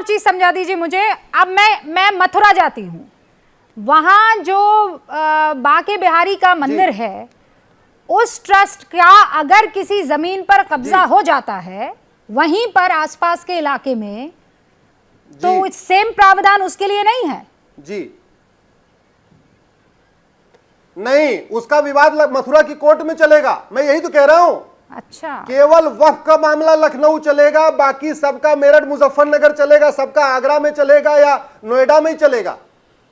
चीज समझा दीजिए मुझे। अब मैं मथुरा जाती हूँ, वहां जो बांके बिहारी का मंदिर है, उस ट्रस्ट का अगर किसी जमीन पर कब्जा हो जाता है वहीं पर आसपास के इलाके में, तो सेम प्रावधान उसके लिए नहीं है जी? नहीं, उसका विवाद मथुरा की कोर्ट में चलेगा, मैं यही तो कह रहा हूं। अच्छा, केवल वक्फ का मामला लखनऊ चलेगा, बाकी सबका मेरठ मुजफ्फरनगर चलेगा, सबका आगरा में चलेगा या नोएडा में ही चलेगा।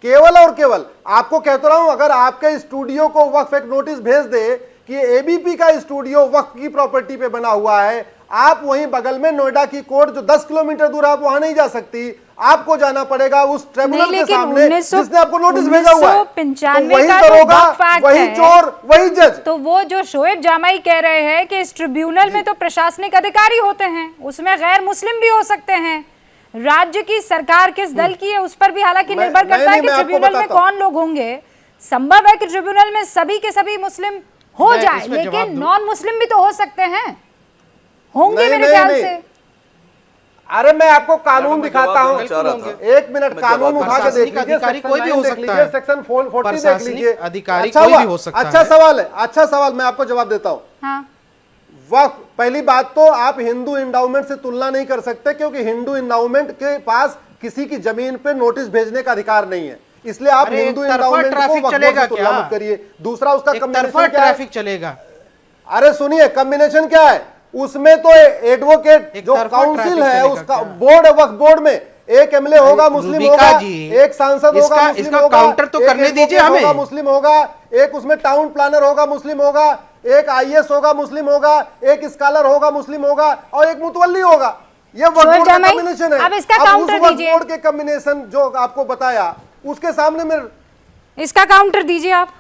केवल और केवल आपको कहता रहा हूं, अगर आपके स्टूडियो को वक्फ एक नोटिस भेज दे कि एबीपी का स्टूडियो वक्फ की प्रॉपर्टी पे बना हुआ है, आप वहीं बगल में नोएडा की कोर्ट जो 10 किलोमीटर दूर, आप वहां नहीं जा सकती, आपको जाना पड़ेगा उस ट्रिब्यूनल के सामने जिसने आपको नोटिस भेजा हुआ है। तो वही दरोगा, वही चोर, वही जज। तो वो जो शोएब जामाई कह रहे हैं कि इस ट्रिब्यूनल में तो प्रशासनिक अधिकारी होते हैं, उसमें गैर मुस्लिम भी हो सकते हैं, राज्य की सरकार किस दल की है उस पर भी हालांकि निर्भर करता है कि ट्रिब्यूनल में कौन लोग होंगे। संभव है कि ट्रिब्यूनल में सभी के सभी मुस्लिम हो जाए, लेकिन नॉन मुस्लिम भी तो हो सकते हैं, होंगे मेरे ख्याल से। अरे मैं आपको कानून दिखाता हूं, एक मिनट, कानून उठा के देख लीजिए, अधिकारी कोई भी हो सकता है, सेक्शन 440 देख लीजिए, अधिकारी कोई भी हो सकता है। अच्छा सवाल है, अच्छा सवाल, मैं आपको जवाब देता हूं। हाँ। वक्फ, पहली बात तो आप हिंदू इंडाउमेंट से तुलना नहीं कर सकते, क्योंकि हिंदू इंडाउमेंट के पास किसी की जमीन पे नोटिस भेजने का अधिकार नहीं है, इसलिए आप हिंदू इंडाउमेंट को वक्फ से तुलना मत करिए। दूसरा, उसका कॉम्बिनेशन ट्रैफिक चलेगा। अरे सुनिए, कॉम्बिनेशन क्या है उसमें? तो एडवोकेट जो काउंसिल है, उसका बोर्ड है, वक्फ बोर्ड में एक एमएलए होगा मुस्लिम होगा, एक सांसद होगा मुस्लिम होगा, काउंटर तो करने दीजिए हमें, मुस्लिम होगा, एक उसमें टाउन प्लानर होगा मुस्लिम होगा, एक आईएएस होगा मुस्लिम होगा, एक स्कॉलर होगा मुस्लिम होगा, और एक मुतवल्ली होगा। ये वक्फ बोर्ड का कॉम्बिनेशन है। अब इसका काउंटर दीजिए, बोर्ड के कॉम्बिनेशन जो आपको बताया उसके सामने में इसका काउंटर दीजिए आप।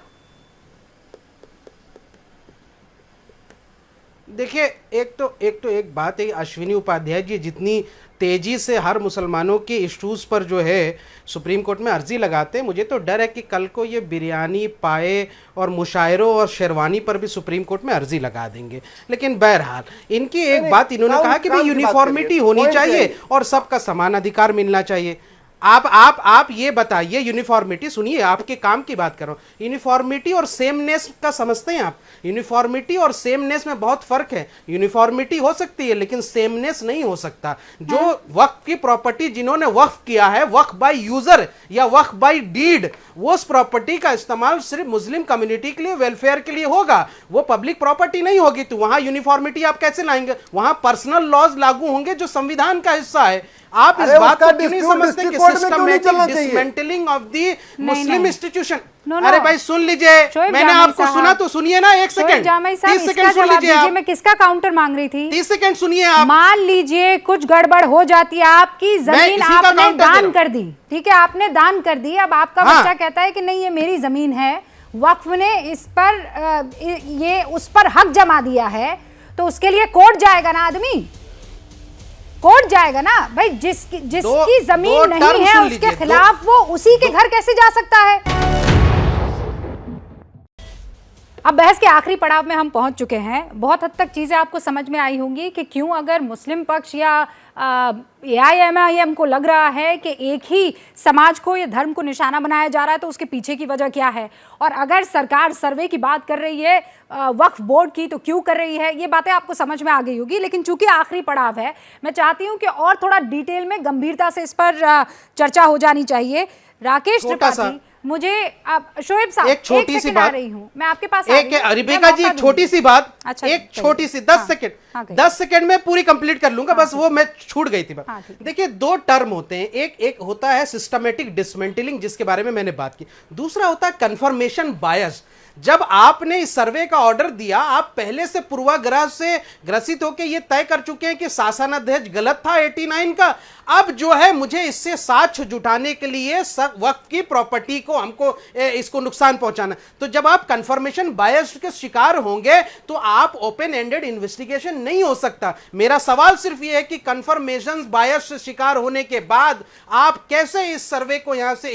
देखिए, एक बात है, अश्विनी उपाध्याय जी जितनी तेजी से हर मुसलमानों के इश्यूज पर जो है सुप्रीम कोर्ट में अर्जी लगाते हैं, मुझे तो डर है कि कल को ये बिरयानी, पाए और मुशायरों और शेरवानी पर भी सुप्रीम कोर्ट में अर्जी लगा देंगे। लेकिन बहरहाल इनकी एक बात इन्होंने कहा कि भाई यूनिफॉर्मिटी होनी चाहिए और सबका समान अधिकार मिलना चाहिए। आप ये बताइए, यूनिफॉर्मिटी, सुनिए आपके काम की बात कर रहा हूं, यूनिफॉर्मिटी और सेमनेस का समझते हैं आप? यूनिफॉर्मिटी और सेमनेस में बहुत फर्क है। यूनिफॉर्मिटी हो सकती है लेकिन सेमनेस नहीं हो सकता। जो वक्फ की प्रॉपर्टी जिन्होंने वक्फ किया है, वक्फ बाय यूजर या वक्फ बाय डीड, वो उस प्रॉपर्टी का इस्तेमाल सिर्फ मुस्लिम कम्युनिटी के लिए, वेलफेयर के लिए होगा, वो पब्लिक प्रॉपर्टी नहीं होगी। तो वहां यूनिफॉर्मिटी आप कैसे लाएंगे? वहां पर्सनल लॉज लागू होंगे जो संविधान का हिस्सा है। आप इस बात को क्यों नहीं समझते कि systematic dismantling of the Muslim institution? अरे भाई सुन लीजिए, मैंने आपको सुना तो सुनिए ना, एक सेकंड, 30 सेकंड सुन लीजिए। मैं किसका काउंटर मांग रही थी? 30 सेकंड सुनिए आप। मान लीजिए कुछ गड़बड़ हो जाती है, आपकी जमीन आपने दान कर दी, ठीक है, आपने दान कर दी, अब आपका बच्चा कहता है कि नहीं ये मेरी जमीन है, वक्फ ने इस पर ये उस पर हक जमा दिया है, तो उसके लिए कोर्ट जाएगा ना आदमी, कोर्ट जाएगा ना भाई। जिसकी जमीन नहीं है उसके खिलाफ वो उसी के घर कैसे जा सकता है? अब बहस के आखिरी पड़ाव में हम पहुंच चुके हैं। बहुत हद तक चीजें आपको समझ में आई होंगी कि क्यों अगर मुस्लिम पक्ष या AIMIM को लग रहा है कि एक ही समाज को, ये धर्म को निशाना बनाया जा रहा है, तो उसके पीछे की वजह क्या है, और अगर सरकार सर्वे की बात कर रही है वक्फ बोर्ड की, तो क्यों कर रही है? ये बातें आपको समझ में आ गई होगी। लेकिन चूंकि आखिरी पड़ाव है, मैं चाहती हूं कि और थोड़ा डिटेल में, गंभीरता से इस पर चर्चा हो जानी चाहिए। राकेश त्रिपाठी, मुझे शोएब साहब एक छोटी सी बात रही हूं मैं आपके पास, एक रिबेका जी छोटी सी बात, अच्छा, एक छोटी सी 10 सेकंड 10 सेकंड में पूरी कंप्लीट कर लूंगा, बस वो मैं छूट गई थी बात। देखिए, दो टर्म होते हैं, एक होता है सिस्टमैटिक डिसमेंटलिंग जिसके बारे में मैंने बात की, दूसरा होता है कन्फर्मेशन बायस। जब आपने इस सर्वे का ऑर्डर दिया, आप पहले से पूर्वाग्रह से ग्रसित होकर ये तय कर चुके हैं कि शासनाध्यक्ष गलत था 89 का। अब जो है मुझे इससे साक्ष्य जुटाने के लिए वक्फ की प्रॉपर्टी को हमको इसको नुकसान पहुंचाना। तो जब आप कंफर्मेशन बायस के शिकार होंगे तो आप ओपन एंडेड इन्वेस्टिगेशन नहीं हो सकता। मेरा सवाल सिर्फ यह है कि कंफर्मेशन बायस से शिकार होने के बाद आप कैसे इस सर्वे को यहां से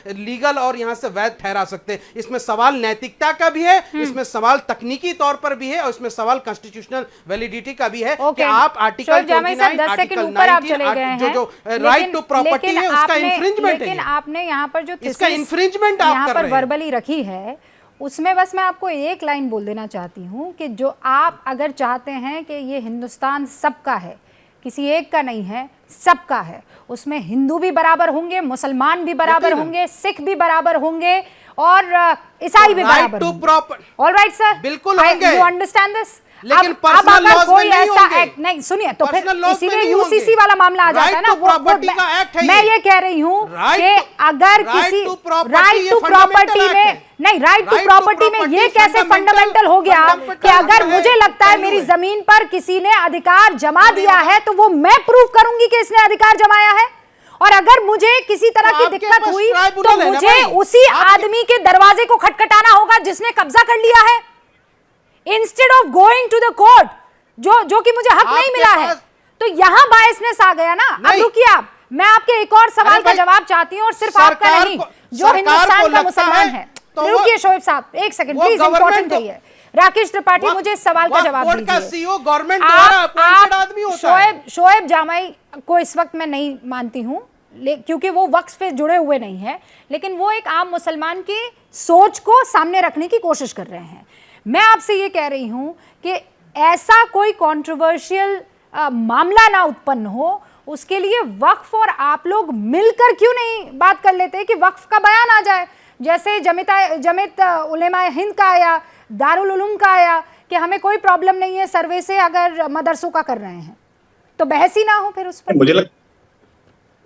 लीगल और यहां से वैध ठहरा सकते हैं। इसमें सवाल नैतिकता का भी है, इसमें सवाल तकनीकी तौर पर भी है और इसमें सवाल कॉन्स्टिट्यूशनल वैलिडिटी का भी है कि आप आर्टिकल 29 आर्टिकल 19 जो राइट टू प्रॉपर्टी है उसका इंफ्रिंजमेंट है। लेकिन आपने यहाँ पर जो इसका इंफ्रिंजमेंट आप यहाँ कर पर रहे हैं। वर्बली रखी है उसमें बस मैं आपको एक लाइन बोल देना चाहती हूँ कि जो आप अगर चाहते हैं कि ये हिंदुस्तान सबका है, किसी एक का नहीं है, सबका है, उसमें हिंदू भी बराबर होंगे, मुसलमान भी बराबर होंगे, सिख भी बराबर होंगे और ईसाई भी बराबर होंगे। ऑल राइट सर, बिल्कुल होंगे। You understand this? लेकिन अब पर्सनल अगर लॉज कोई में नहीं ऐसा होंगे। एक्ट नहीं, सुनिए तो फिर पर्सनल लॉज में इसीलिए नहीं यूसीसी होंगे। वाला मामला आ जाता है ना। राइट टू प्रॉपर्टी का एक्ट है मैं ये। ये कह रही हूँ राइट कि टू- अगर राइट किसी टू प्रॉपर्टी राइट ये टू फंडामेंटल प्रॉपर्टी एक्ट में है। नहीं, right to right to property में प्रॉपर्टी ये कैसे फंडामेंटल हो गया कि अगर है, मुझे लगता है मेरी पहलू है। जमीन पर किसी ने अधिकार जमा दिया है तो वो मैं प्रूव करूंगी कि इसने अधिकार जमाया है। और अगर मुझे किसी तरह तो की आपके दिक्कत पास हुई ट्राइब्यूनल तो है ना मुझे भाई। उसी आदमी के दरवाजे को खटखटाना होगा जिसने कब्जा कर लिया है, instead of going to the court, जो कि मुझे हक नहीं आपके मिला है। पास- तो यहां बायसनेस आ गया ना। अब नहीं। रुकिए आप, मैं आपके एक और सवाल का भाई, जवाब चाहती हूं और सिर्फ आपका सरकार नहीं, को- जो सरकार हिंदुस्तान को का लगता मुसलमान है है। तो वो- रुकिए शोएब साहब, एक सेकंड वो प्लीज, गवर्नमेंट इंपॉर्टेंट को- है। राकेश त्रिपाठी मुझे इस सवाल का जवाब बोर्ड का दीजिए। सीईओ गवर्नमेंट द्वारा अपॉइंटेड आदमी होता है। शोएब जामाई को इस वक्त मैं नहीं मानती हूं क्योंकि वो वक्फ पे जुड़े हुए नहीं है, लेकिन वो एक आम मुसलमान की सोच को सामने रखने की कोशिश कर रहे हैं। मैं आपसे ये कह रही हूं कि ऐसा कोई कंट्रोवर्शियल मामला ना उत्पन्न हो, उसके लिए वक्फ और आप लोग मिलकर क्यों नहीं बात कर लेते कि वक्फ का बयान आ जाए, जैसे जमियत उलेमा हिंद का आया, दारुल उलूम का आया कि हमें कोई प्रॉब्लम नहीं है सर्वे से अगर मदरसों का कर रहे हैं, तो बहस ही ना हो फिर उस पर।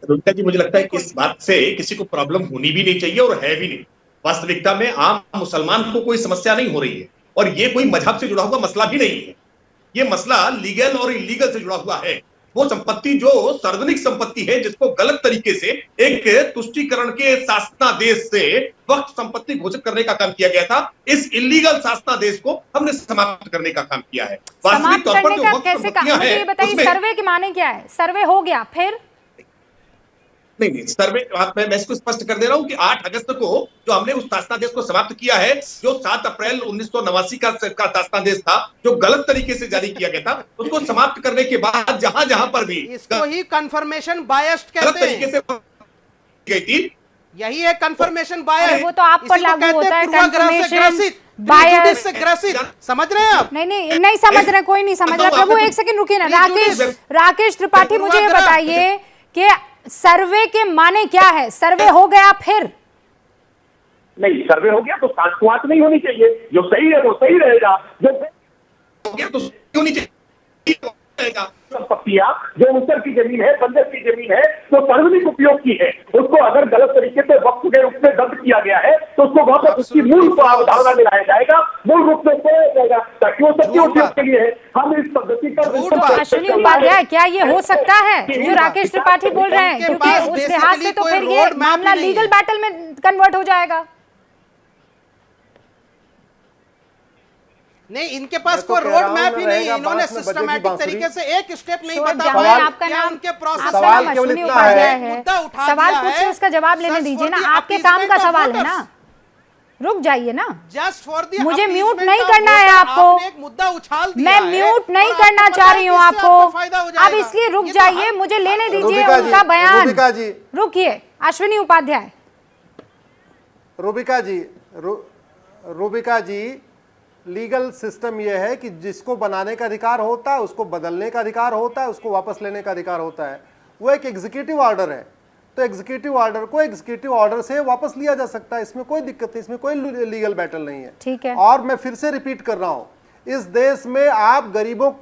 रुचिका जी, मुझे लगता है कि इस बात से किसी को प्रॉब्लम होनी भी नहीं चाहिए और है भी नहीं। वास्तविकता में आम मुसलमान को कोई समस्या नहीं हो रही है और ये कोई मजहब से जुड़ा हुआ मसला भी नहीं है। ये मसला लीगल और इलीगल से जुड़ा हुआ है। वो संपत्ति जो सार्वजनिक संपत्ति है, जिसको गलत तरीके से एक तुष्टीकरण के शासनादेश से वक्फ संपत्ति घोषित करने का काम किया गया था, इस इलीगल शासनादेश को हमने समाप्त करने का काम किया है। समाप्त करने का कैसे काम? संपत्तियां मुझे ये हैं, बताइए, उसमें- सर्वे के माने क्या है? सर्वे हो गया फिर नहीं, सर्वे मैं इसको स्पष्ट कर दे रहा हूं कि 8 अगस्त को जो हमने उस शासनादेश को समाप्त किया है, जो 7 अप्रैल 1989 का शासनादेश था, जो गलत तरीके से जारी किया गया था, उसको समाप्त करने के बाद जहां जहां पर भी इसको ही कंफर्मेशन बायस्ड गलत कहते तरीके हैं। से गई थी, यही है कंफर्मेशन अरे बायस। वो तो आप पर लागू होता है confirmation, bias। से ग्रसित, समझ रहे हैं आप? नहीं समझ रहे, कोई नहीं समझ रहा। प्रभु एक सेकंड रुकिए ना। राकेश त्रिपाठी, मुझे ये बताइए कि सर्वे के माने क्या है? सर्वे हो गया फिर नहीं, सर्वे हो गया तो सांस नहीं होनी चाहिए। जो सही है वो सही रहेगा, जो हो गया तो क्यों नहीं जाएगा? संपत्तियां जो मुसर की जमीन है, बंजर की जमीन है, तो सार्वजनिक उपयोग की है, उसको अगर गलत तरीके से वक्फ के रूप में दर्ज किया गया है तो उसको वापस उसकी मूल अवधारणा में लाया जाएगा, मूल रूप में खोया जाएगा, ताकि वो सत्य उपयोग के लिए है। हम इस पद्धति का अश्विनी उपाध्याय, क्या ये हो सकता है जो राकेश त्रिपाठी बोल रहे हैं? क्योंकि उस लिहाज से तो फिर ये मामला लीगल बैटल में कन्वर्ट हो जाएगा। नहीं, इनके पास मैं तो कोई कह रोड रहा हूं मैप ही ना, नहीं है। रहेगा इन्होंने बांस में बजेगी सिस्टमैटिक बांसुरी। तरीके से एक स्टेप नहीं शोएब बता जामाई, पाए आपका क्या नाम उनके प्रोसेस सवाल नाम केवल अश्विनी इतना उपाध्याय है, है। मुद्दा उठा सवाल दिया पूछ है। के उसका जवाब लेने Just दीजिए for ना, the आपके काम का appeasement of सवाल है voters। ना, रुक जाइए ना। जस्ट फॉर द मुझे म्यूट नहीं करना है आपको। एक मुद्दा उछाल दिया मैं है म्यूट नहीं और करना आपको चाह पता रही है हूँ कि इससे आपको। फायदा हो अब जाएगा। इसलिए रुक ये तो जाइए, मुझे लेने दीजिए रुबिका जी, उनका बयान। रुबिका जी। रुकिए अश्विनी उपाध्याय। रूबिका जी, लीगल सिस्टम यह है कि जिसको बनाने का अधिकार होता है, उसको बदलने का अधिकार होता है, उसको वापस लेने का अधिकार होता है। वो एक एग्जीक्यूटिव ऑर्डर है, तो एग्जीक्यूटिव ऑर्डर को एग्जीक्यूटिव ऑर्डर से वापस लिया जा सकता है। इसमें कोई दिक्कत नहीं, इसमें कोई लीगल बैटल नहीं है। ठीक है। और मैं फिर से रिपीट कर रहा हूं, इस देश में आप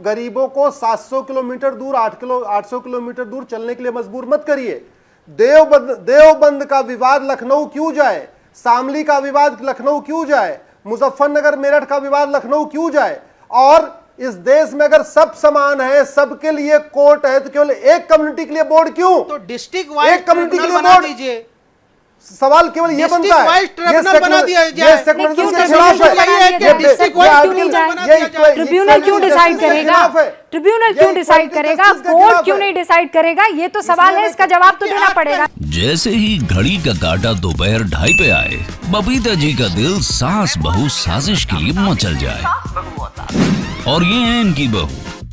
गरीबों को 700 किलोमीटर दूर 800 किलोमीटर दूर चलने के लिए मजबूर मत करिए। देवबंद का विवाद लखनऊ क्यों जाए, शामली का विवाद लखनऊ क्यों जाए, मुजफ्फरनगर मेरठ का विवाद लखनऊ क्यों जाए? और इस देश में अगर सब समान है, सबके लिए कोर्ट है, तो केवल एक कम्युनिटी के लिए बोर्ड क्यों? तो डिस्ट्रिक्ट वाइज एक कम्युनिटी के लिए बना बोर्ड, दीजिए। सवाल केवल ये बनता है, वाइज ट्रिब्यूनल बना दिया जाए। ये सेकुलरिज्म के खिलाफ है। ट्रिब्यूनल क्यों डिसाइड करेगा? ट्रिब्यूनल क्यों डिसाइड करेगा? कोर्ट क्यों नहीं डिसाइड करेगा? ये तो सवाल है, इसका जवाब तो देना पड़ेगा। जैसे ही घड़ी का काटा दोपहर 2:30 पे आए, बबीता जी का दिल सास बहू साजिश के लिए मचल जाए। और ये है इनकी बहू,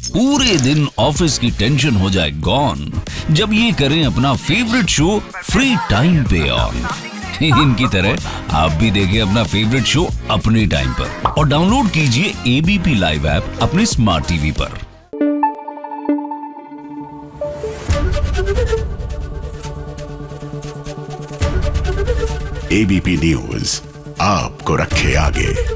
पूरे दिन ऑफिस की टेंशन हो जाए गॉन जब ये करें अपना फेवरेट शो फ्री टाइम पे ऑन। इनकी तरह आप भी देखें अपना फेवरेट शो अपने टाइम पर और डाउनलोड कीजिए एबीपी लाइव ऐप अपने स्मार्ट टीवी पर। एबीपी न्यूज आपको रखे आगे।